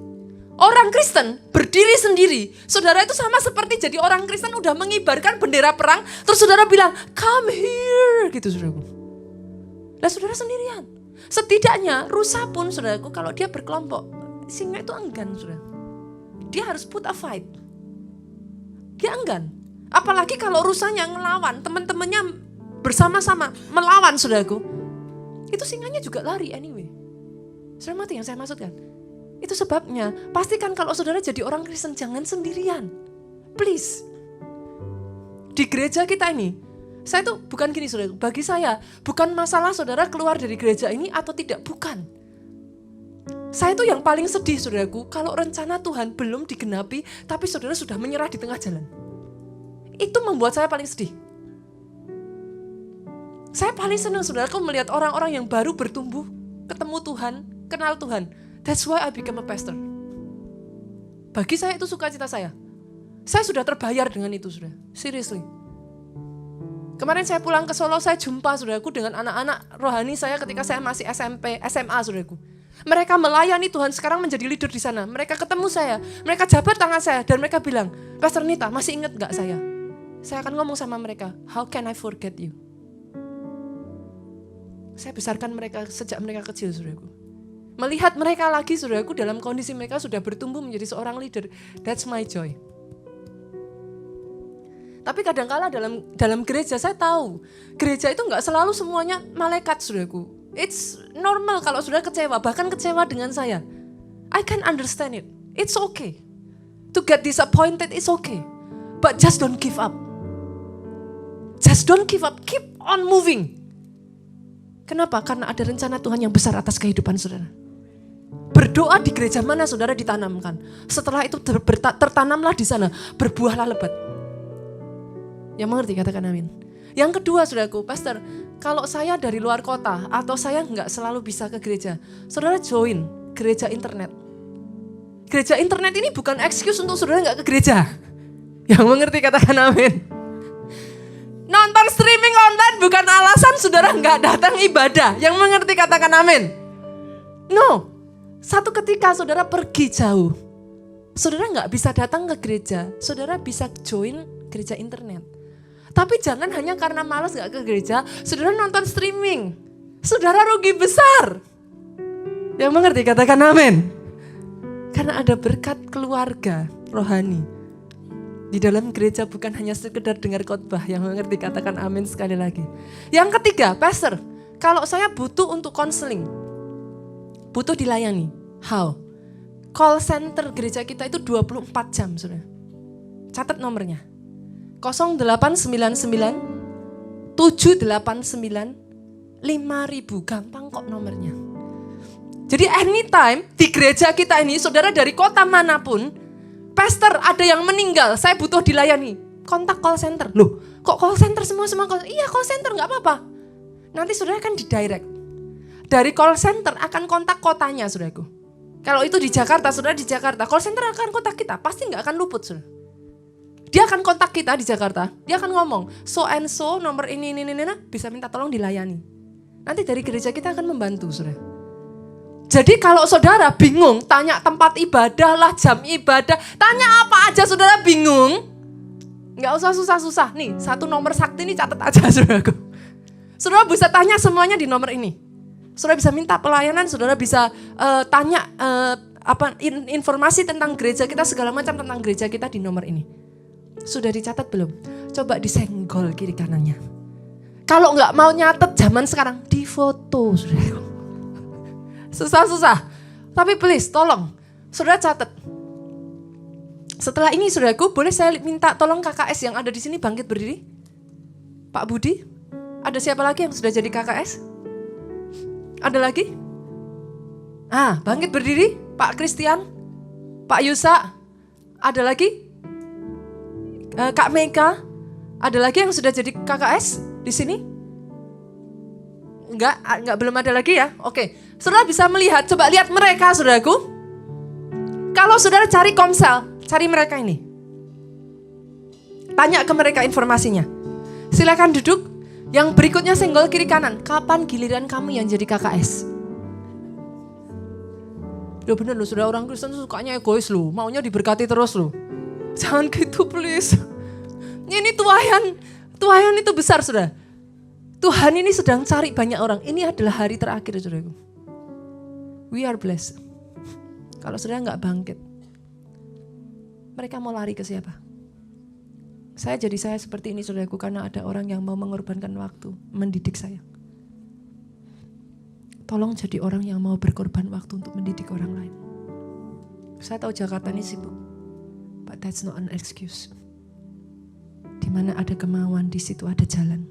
Orang Kristen berdiri sendiri. Saudara itu sama seperti jadi orang Kristen udah mengibarkan bendera perang. Terus saudara bilang, come here. Gitu saudaraku. Nah saudara sendirian. Setidaknya rusa pun saudaraku kalau dia berkelompok. Singa itu enggan saudara. Dia harus put a fight. Dia enggan. Apalagi kalau rusanya ngelawan, teman-temannya bersama-sama melawan saudaraku. Itu singanya juga lari anyway. Saudara mati yang saya maksudkan? Itu sebabnya, pastikan kalau saudara jadi orang Kristen jangan sendirian. Please. Di gereja kita ini, saya tuh bukan gini saudara, bagi saya bukan masalah saudara keluar dari gereja ini atau tidak, bukan. Saya tuh yang paling sedih saudaraku, kalau rencana Tuhan belum digenapi, tapi saudara sudah menyerah di tengah jalan. Itu membuat saya paling sedih. Saya paling senang saudaraku melihat orang-orang yang baru bertumbuh, ketemu Tuhan, kenal Tuhan. That's why I become a pastor. Bagi saya itu sukacita saya. Saya sudah terbayar dengan itu sudah, seriously. Kemarin saya pulang ke Solo, saya jumpa saudaraku dengan anak-anak rohani saya ketika saya masih SMP, SMA saudaraku. Mereka melayani Tuhan, sekarang menjadi leader di sana. Mereka ketemu saya, mereka jabat tangan saya dan mereka bilang, Pastor Nita masih ingat gak saya? Saya akan ngomong sama mereka, how can I forget you? Saya besarkan mereka sejak mereka kecil, saudaraku. Melihat mereka lagi, saudaraku, dalam kondisi mereka sudah bertumbuh menjadi seorang leader. That's my joy. Tapi kadang-kala dalam gereja, saya tahu, gereja itu nggak selalu semuanya malaikat, saudaraku. It's normal kalau saudara kecewa, bahkan kecewa dengan saya. I can understand it. It's okay. To get disappointed is okay. But just don't give up. Just don't give up. Keep on moving. Kenapa? Karena ada rencana Tuhan yang besar atas kehidupan saudara. Berdoa di gereja mana saudara ditanamkan. Setelah itu tertanamlah di sana, berbuahlah lebat. Yang mengerti katakan amin. Yang kedua saudaraku, Pastor, kalau saya dari luar kota atau saya nggak selalu bisa ke gereja, saudara join gereja internet. Gereja internet ini bukan excuse untuk saudara nggak ke gereja. Yang mengerti katakan amin. Nonton streaming online bukan alasan saudara nggak datang ibadah. Yang mengerti katakan amin. No, satu ketika saudara pergi jauh, saudara nggak bisa datang ke gereja, saudara bisa join gereja internet. Tapi jangan hanya karena malas nggak ke gereja, saudara nonton streaming. Saudara rugi besar. Yang mengerti katakan amin. Karena ada berkat keluarga rohani. Di dalam gereja bukan hanya sekedar dengar khotbah, yang mengerti katakan amin sekali lagi. Yang ketiga, Pastor, kalau saya butuh untuk konseling, butuh dilayani. How? Call center gereja kita itu 24 jam, saudara. Catat nomornya. 0899 789 5000, gampang kok nomornya. Jadi anytime di gereja kita ini, saudara dari kota manapun, Pastor, ada yang meninggal, saya butuh dilayani. Kontak call center. Loh, kok call center semua call? Iya, call center nggak apa-apa. Nanti saudara akan didirect. Dari call center akan kontak kotanya, saudaraku. Kalau itu di Jakarta, saudara di Jakarta, call center akan kontak kita, pasti nggak akan luput, saudara. Dia akan kontak kita di Jakarta, dia akan ngomong, so and so, nomor ini, bisa minta tolong dilayani. Nanti dari gereja kita akan membantu, saudara. Jadi kalau saudara bingung, tanya tempat ibadah lah, jam ibadah, tanya apa aja saudara bingung, nggak usah susah-susah. Nih, satu nomor sakti ini catat aja saudaraku. Saudara bisa tanya semuanya di nomor ini. Saudara bisa minta pelayanan, saudara bisa tanya informasi tentang gereja kita, segala macam tentang gereja kita di nomor ini. Sudah dicatat belum? Coba disenggol kiri kanannya. Kalau nggak mau nyatet zaman sekarang, difoto saudaraku. Susah-susah, tapi please tolong, saudara catat. Setelah ini saudaraku, boleh saya minta tolong KKS yang ada di sini bangkit berdiri? Pak Budi, ada siapa lagi yang sudah jadi KKS? Ada lagi? Bangkit berdiri, Pak Christian, Pak Yusa, ada lagi? Kak Meka, ada lagi yang sudah jadi KKS di sini? Enggak, belum ada lagi ya? Oke, saudara bisa melihat, coba lihat mereka saudaraku. Kalau saudara cari Komsel, cari mereka ini. Tanya ke mereka informasinya. Silakan duduk, yang berikutnya senggol kiri kanan. Kapan giliran kamu yang jadi KKS? Loh bener loh, saudara, orang Kristen sukanya egois loh, maunya diberkati terus loh. Jangan gitu please. Ini tuayan itu besar saudara. Tuhan ini sedang cari banyak orang. Ini adalah hari terakhir, saudaraku. We are blessed. Kalau saudara nggak bangkit, mereka mau lari ke siapa? Saya seperti ini saudaraku karena ada orang yang mau mengorbankan waktu mendidik saya. Tolong jadi orang yang mau berkorban waktu untuk mendidik orang lain. Saya tahu Jakarta ini sibuk, but that's not an excuse. Di mana ada kemauan, di situ ada jalan.